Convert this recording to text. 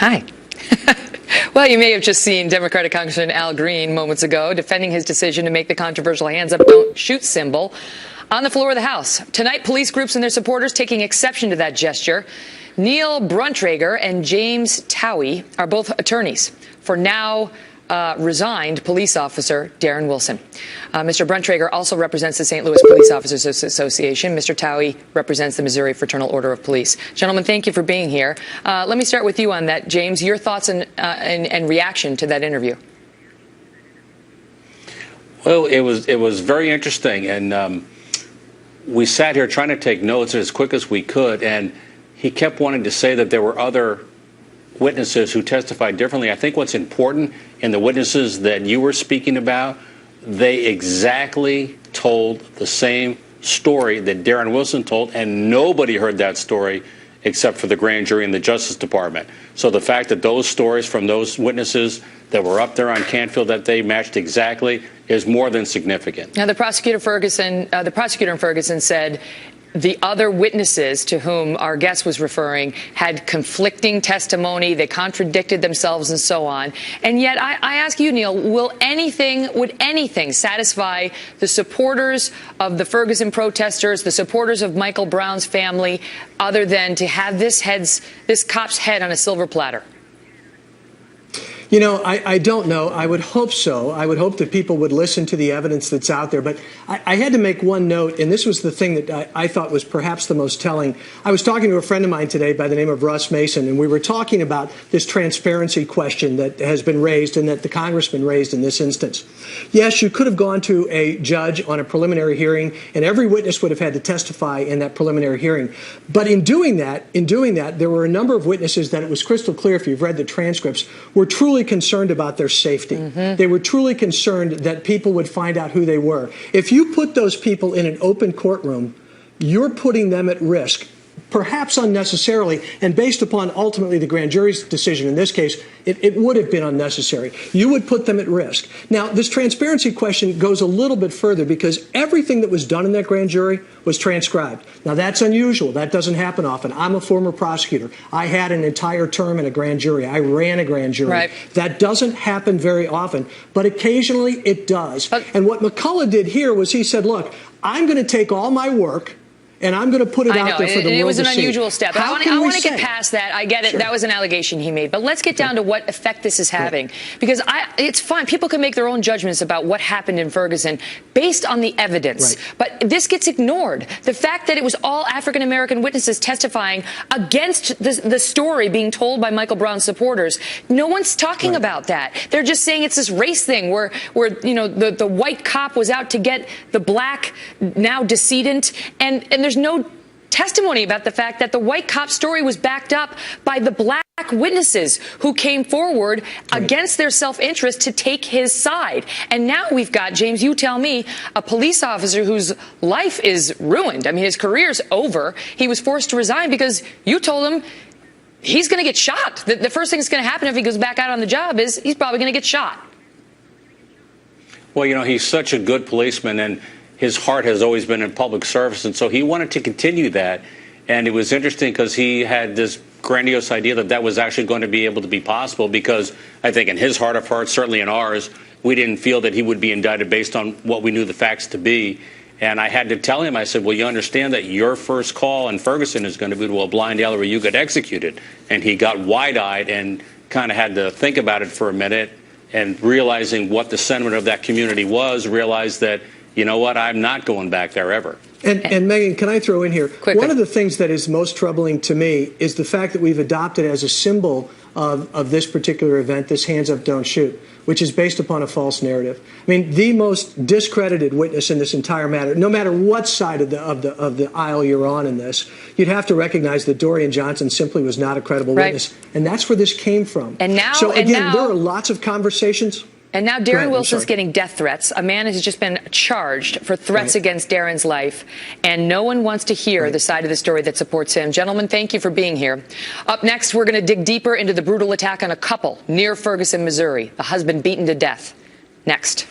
Hi. Well, you may have just seen Democratic Congressman Al Green moments ago defending his decision to make the controversial hands up, don't shoot symbol on the floor of the House. Tonight, police groups and their supporters taking exception to that gesture. Neil Bruntrager and James Towie are both attorneys for now resigned police officer Darren Wilson. Mr. Bruntrager also represents the St. Louis Police Officers Association. Mr. Towie represents the Missouri Fraternal Order of Police. Gentlemen, thank you for being here. Let me start with you on that, James. Your thoughts and reaction to that interview? Well, it was very interesting, and we sat here trying to take notes as quick as we could, and he kept wanting to say that there were other witnesses who testified differently. I think what's important in the witnesses that you were speaking about, they exactly told the same story that Darren Wilson told, and nobody heard that story except for the grand jury and the Justice Department. So the fact that those stories from those witnesses that were up there on Canfield, that they matched exactly, is more than significant. Now, the prosecutor in Ferguson said the other witnesses to whom our guest was referring had conflicting testimony. They contradicted themselves and so on. And yet, I ask you, Neil, would anything satisfy the supporters of the Ferguson protesters, the supporters of Michael Brown's family, other than to have this cop's head on a silver platter? You know, I don't know. I would hope so. I would hope that people would listen to the evidence that's out there. But I had to make one note, and this was the thing that I thought was perhaps the most telling. I was talking to a friend of mine today by the name of Russ Mason, and we were talking about this transparency question that has been raised and that the congressman raised in this instance. Yes, you could have gone to a judge on a preliminary hearing, and every witness would have had to testify in that preliminary hearing. But in doing that, there were a number of witnesses that it was crystal clear, if you've read the transcripts, were truly concerned about their safety. They were truly concerned that people would find out who they were. If you put those people in an open courtroom, you're putting them at risk, perhaps unnecessarily, and based upon ultimately the grand jury's decision in this case, it would have been unnecessary. You would put them at risk. Now, this transparency question goes a little bit further because everything that was done in that grand jury was transcribed. Now, that's unusual. That doesn't happen often. I'm a former prosecutor. I had an entire term in a grand jury. I ran a grand jury. Right. That doesn't happen very often, but occasionally it does. And what McCullough did here was he said, look, I'm going to take all my work and I'm going to put it out there for the world to see. It was an unusual step. I want to get past that. I get it. Sure. That was an allegation he made. But let's get down to what effect this is having. Because it's fine. People can make their own judgments about what happened in Ferguson based on the evidence. Right. But this gets ignored. The fact that it was all African-American witnesses testifying against the story being told by Michael Brown's supporters, no one's talking about that. They're just saying it's this race thing where you know, the white cop was out to get the black, now decedent, and there's no testimony about the fact that the white cop story was backed up by the black witnesses who came forward against their self-interest to take his side. And now we've got, James, you tell me, a police officer whose life is ruined. I mean, his career's over. He was forced to resign because you told him he's going to get shot. The first thing that's going to happen if he goes back out on the job is he's probably going to get shot. Well, you know, he's such a good policeman, and his heart has always been in public service, and so he wanted to continue that. And it was interesting because he had this grandiose idea that that was actually going to be able to be possible, because I think in his heart of hearts, certainly in ours, we didn't feel that he would be indicted based on what we knew the facts to be. And I had to tell him, I said, well, you understand that your first call in Ferguson is going to be to a blind alley where you get executed. And he got wide-eyed and kind of had to think about it for a minute, and realizing what the sentiment of that community was, realized that, you know what, I'm not going back there ever. And Megan, can I throw in here? Quickly. One of the things that is most troubling to me is the fact that we've adopted as a symbol of this particular event, this hands up, don't shoot, which is based upon a false narrative. I mean, the most discredited witness in this entire matter, no matter what side of the aisle you're on in this, you'd have to recognize that Dorian Johnson simply was not a credible witness. And that's where this came from. And now, so again, there are lots of conversations. And now Darren Wilson's getting death threats. A man has just been charged for threats against Darren's life, and no one wants to hear the side of the story that supports him. Gentlemen, thank you for being here. Up next, we're going to dig deeper into the brutal attack on a couple near Ferguson, Missouri. The husband beaten to death. Next.